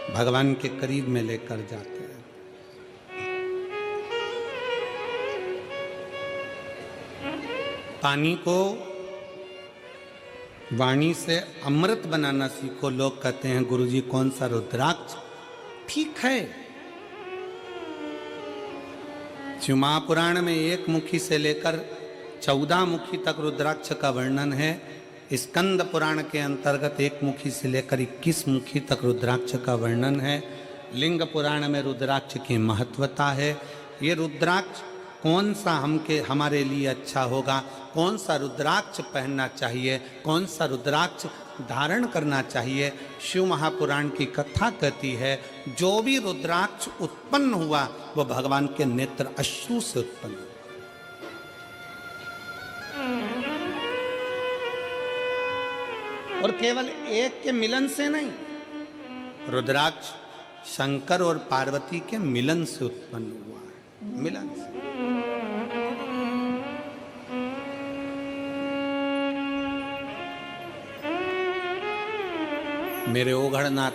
भगवान के करीब में लेकर जाते हैं। पानी को वाणी से अमृत बनाना सीखो। लोग कहते हैं गुरुजी कौन सा रुद्राक्ष? ठीक है, शिव महापुराण में 1 मुखी से लेकर 14 मुखी तक रुद्राक्ष का वर्णन है। स्कंद पुराण के अंतर्गत 1 मुखी से लेकर 21 मुखी तक रुद्राक्ष का वर्णन है। लिंग पुराण में रुद्राक्ष की महत्वता है। ये रुद्राक्ष कौन सा हमारे लिए अच्छा होगा, कौन सा रुद्राक्ष पहनना चाहिए, कौन सा रुद्राक्ष धारण करना चाहिए, शिव महापुराण की कथा कहती है जो भी रुद्राक्ष उत्पन्न हुआ वो भगवान के नेत्र अश्रु से उत्पन्न हुआ। और केवल एक के मिलन से नहीं, रुद्राक्ष शंकर और पार्वती के मिलन से उत्पन्न हुआ है। मिलन से मेरे ओघड़नाथ,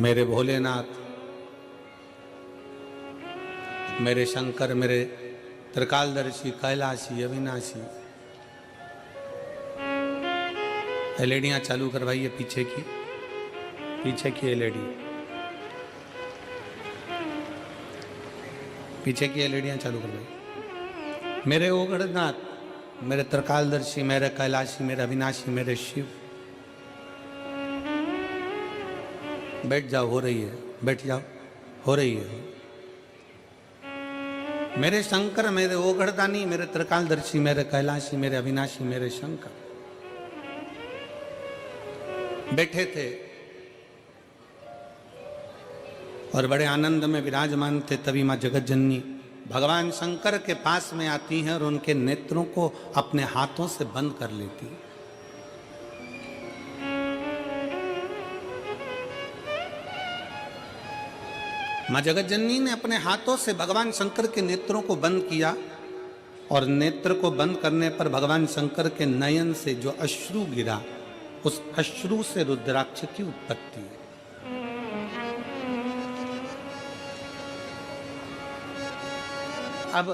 मेरे भोलेनाथ, मेरे शंकर, मेरे त्रिकालदर्शी, कैलाशी, अविनाशी। एलईडियां चालू करवाइए पीछे की एलईडी, पीछे की एलईडियां चालू करवाइए। मेरे ओघड़नाथ, मेरे त्रिकालदर्शी, मेरे कैलाशी, मेरे अविनाशी, मेरे शिव। बैठ जाओ, हो रही है, बैठ जाओ, हो रही है। मेरे शंकर, मेरे ओघड़दानी, मेरे त्रिकालदर्शी, मेरे कैलाशी, मेरे अविनाशी, मेरे शंकर बैठे थे और बड़े आनंद में विराजमान थे। तभी मां जगतजननी भगवान शंकर के पास में आती हैं और उनके नेत्रों को अपने हाथों से बंद कर लेती है। मां जगतजननी ने अपने हाथों से भगवान शंकर के नेत्रों को बंद किया और नेत्र को बंद करने पर भगवान शंकर के नयन से जो अश्रु गिरा, उस अश्रु से रुद्राक्ष की उत्पत्ति है। अब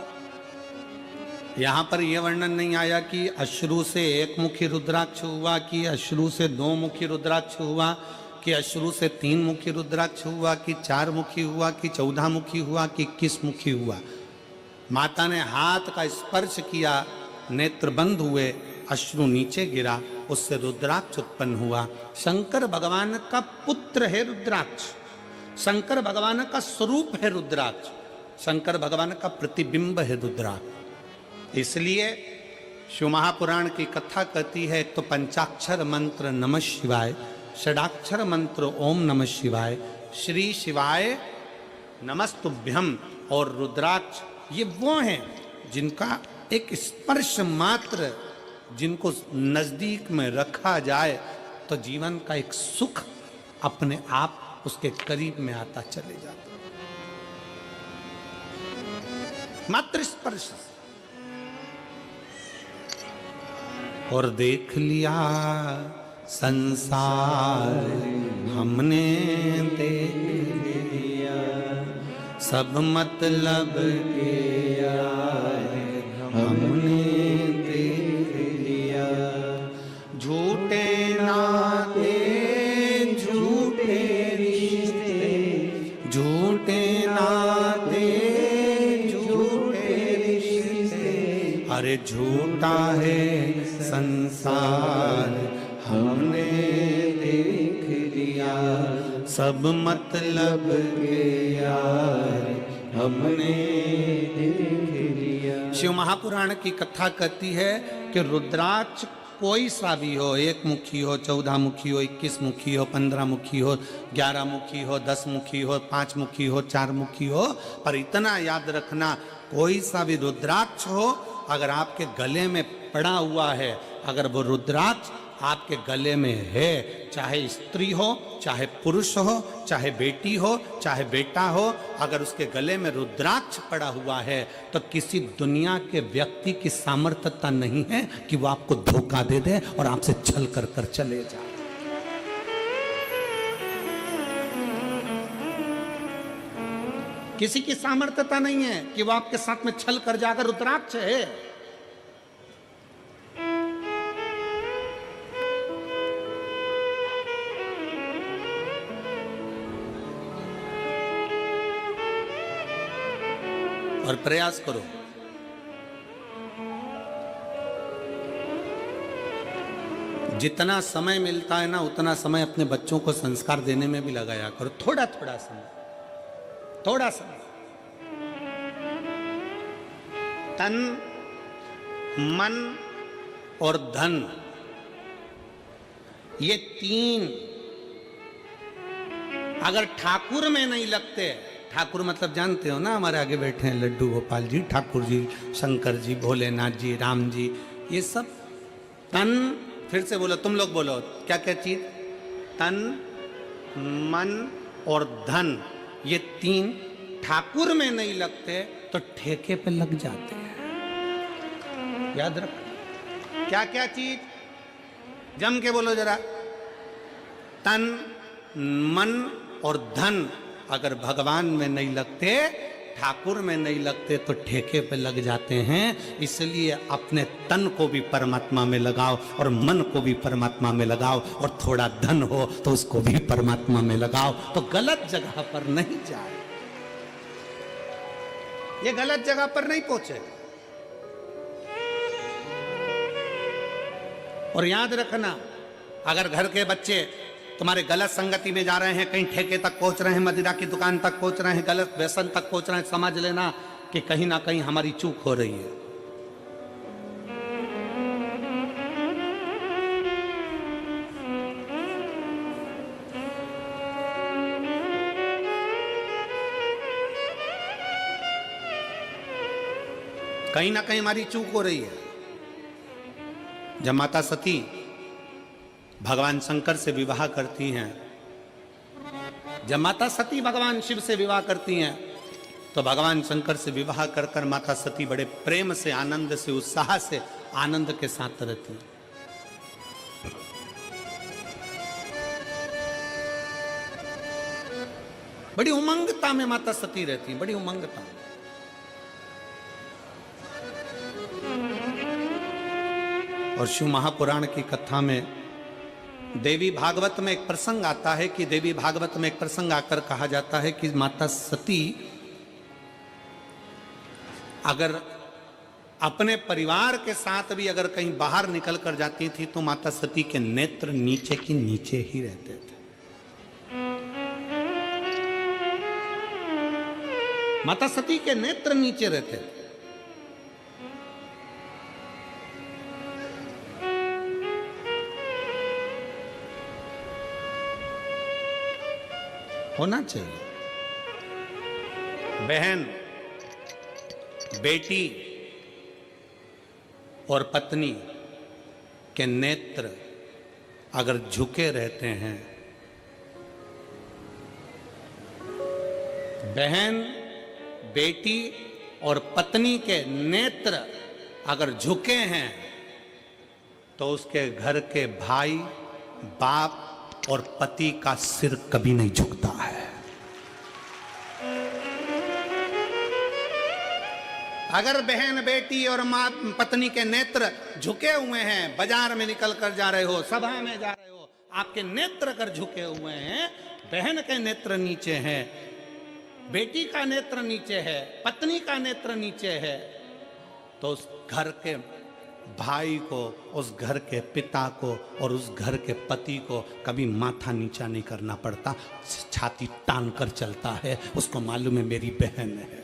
यहां पर यह वर्णन नहीं आया कि अश्रु से 1 मुखी रुद्राक्ष हुआ, कि अश्रु से 2 मुखी रुद्राक्ष हुआ, कि अश्रु से 3 मुखी रुद्राक्ष हुआ, कि 4 मुखी हुआ, कि 14 मुखी हुआ, कि 21 मुखी हुआ। माता ने हाथ का स्पर्श किया, नेत्र बंद हुए, अश्रु नीचे गिरा, उससे रुद्राक्ष उत्पन्न हुआ। शंकर भगवान का पुत्र है रुद्राक्ष, शंकर भगवान का स्वरूप है रुद्राक्ष, शंकर भगवान का प्रतिबिंब है रुद्राक्ष। इसलिए शिव महापुराण की कथा कहती है, एक तो पंचाक्षर मंत्र नमः शिवाय, षडाक्षर मंत्र ओम नमः शिवाय, श्री शिवाय नमस्तुभ्यम और रुद्राक्ष, ये वो हैं जिनका एक स्पर्श मात्र, जिनको नजदीक में रखा जाए तो जीवन का एक सुख अपने आप उसके करीब में आता चले जाता, मात्र स्पर्श। और देख लिया संसार हमने देख लिया, सब मतलब के आए हमने देख लिया। झूठे नाते झूठे रिश्ते, झूठे नाते झूठे रिश्ते, अरे झूठा है संसार हमने देख लिया, सब मतलब के यार हमने देख लिया। शिव महापुराण की कथा कहती है कि रुद्राक्ष कोई सा भी हो, 1 मुखी हो, 14 मुखी हो, 21 मुखी हो, 15 मुखी हो, 11 मुखी हो, 10 मुखी हो, 5 मुखी हो, 4 मुखी हो, पर इतना याद रखना, कोई सा भी रुद्राक्ष हो, अगर आपके गले में पड़ा हुआ है, अगर वो रुद्राक्ष आपके गले में है, चाहे स्त्री हो, चाहे पुरुष हो, चाहे बेटी हो, चाहे बेटा हो, अगर उसके गले में रुद्राक्ष पड़ा हुआ है तो किसी दुनिया के व्यक्ति की सामर्थ्यता नहीं है कि वो आपको धोखा दे दे और आपसे छल कर चले जाए। किसी की सामर्थ्यता नहीं है कि वो आपके साथ में छल कर जाकर रुद्राक्ष है। और प्रयास करो, जितना समय मिलता है ना उतना समय अपने बच्चों को संस्कार देने में भी लगाया करो। थोड़ा थोड़ा समय, थोड़ा समय। तन, मन और धन, ये तीन अगर ठाकुर में नहीं लगते, ठाकुर मतलब जानते हो ना, हमारे आगे बैठे हैं लड्डू गोपाल जी, ठाकुर जी, शंकर जी, भोलेनाथ जी, राम जी, ये सब तन, फिर से बोलो, तुम लोग बोलो, क्या क्या चीज? तन, मन और धन, ये तीन ठाकुर में नहीं लगते तो ठेके पे लग जाते हैं। याद रख, क्या क्या चीज? जम के बोलो जरा। तन, मन और धन अगर भगवान में नहीं लगते, ठाकुर में नहीं लगते तो ठेके पे लग जाते हैं। इसलिए अपने तन को भी परमात्मा में लगाओ और मन को भी परमात्मा में लगाओ, और थोड़ा धन हो तो उसको भी परमात्मा में लगाओ, तो गलत जगह पर नहीं जाए, ये गलत जगह पर नहीं पहुंचे। और याद रखना, अगर घर के बच्चे तुम्हारे गलत संगति में जा रहे हैं, कहीं ठेके तक पहुंच रहे हैं, मदिरा की दुकान तक पहुंच रहे हैं, गलत व्यसन तक पहुंच रहे हैं, समझ लेना कि कहीं ना कहीं हमारी चूक हो रही है। कहीं ना कहीं हमारी चूक हो रही है। जब माता सती भगवान शंकर से विवाह करती हैं, जब माता सती भगवान शिव से विवाह करती हैं, तो भगवान शंकर से विवाह कर कर माता सती बड़े प्रेम से, आनंद से, उत्साह से, आनंद के साथ रहती हैं। बड़ी उमंगता में माता सती रहती है, बड़ी उमंगता में। और शिव महापुराण की कथा में देवी भागवत में एक प्रसंग आता है कि देवी भागवत में एक प्रसंग आकर कहा जाता है कि माता सती अगर अपने परिवार के साथ भी अगर कहीं बाहर निकल कर जाती थी तो माता सती के नेत्र नीचे की नीचे ही रहते थे। माता सती के नेत्र नीचे रहते थे। होना चाहिए। बहन, बेटी और पत्नी के नेत्र अगर झुके रहते हैं, बहन, बेटी और पत्नी के नेत्र अगर झुके हैं तो उसके घर के भाई, बाप और पति का सिर कभी नहीं झुकता है। अगर बहन, बेटी और मां, पत्नी के नेत्र झुके हुए हैं, बाजार में निकल कर जा रहे हो, सभा में जा रहे हो, आपके नेत्र अगर झुके हुए हैं, बहन के नेत्र नीचे हैं, बेटी का नेत्र नीचे है, पत्नी का नेत्र नीचे है, तो उस घर के भाई को, उस घर के पिता को और उस घर के पति को कभी माथा नीचा नहीं करना पड़ता, छाती तान कर चलता है। उसको मालूम है मेरी बहन है,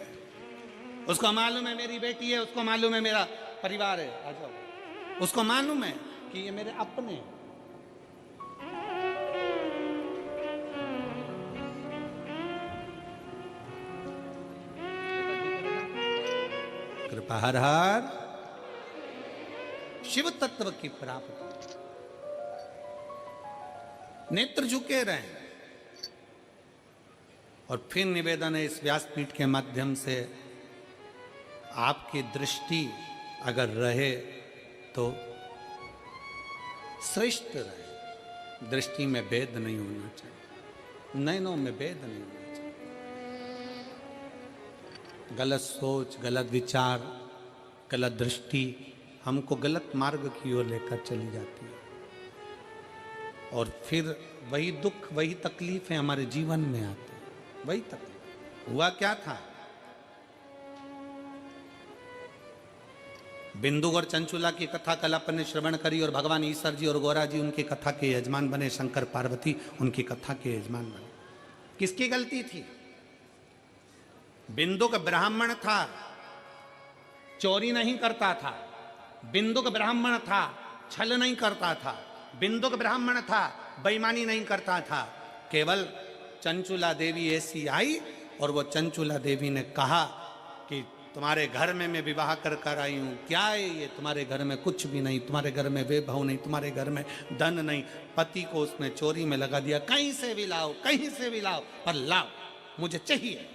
उसको मालूम है मेरी बेटी है, उसको मालूम है मेरा परिवार है, आ जाओ, उसको मालूम है कि ये मेरे अपने हैं। कृपा हर हर शिव तत्व की प्राप्ति। नेत्र झुके रहे। और फिर निवेदन है इस व्यासपीठ के माध्यम से, आपकी दृष्टि अगर रहे तो श्रेष्ठ रहे। दृष्टि में भेद नहीं होना चाहिए, नयनों में भेद नहीं होना चाहिए। गलत सोच, गलत विचार, गलत दृष्टि हमको गलत मार्ग की ओर लेकर चली जाती है, और फिर वही दुख, वही तकलीफें हमारे जीवन में आती है। वही तकलीफ। हुआ क्या था, बिंदु और चंचुला की कथा कल अपन ने श्रवण करी, और भगवान ईश्वर जी और गौरा जी उनकी कथा के यजमान बने, शंकर पार्वती उनकी कथा के यजमान बने। किसकी गलती थी? बिंदु का ब्राह्मण था, चोरी नहीं करता था। बिंदु का ब्राह्मण था, छल नहीं करता था। बिंदु का ब्राह्मण था, बेईमानी नहीं करता था। केवल चंचुला देवी ऐसी आई, और वो चंचुला देवी ने कहा कि तुम्हारे घर में मैं विवाह कर कर आई हूं, क्या है ये? तुम्हारे घर में कुछ भी नहीं, तुम्हारे घर में वैभव नहीं, तुम्हारे घर में धन नहीं। पति को उसने चोरी में लगा दिया, कहीं से भी लाओ, कहीं से भी लाओ, पर लाओ, मुझे चाहिए।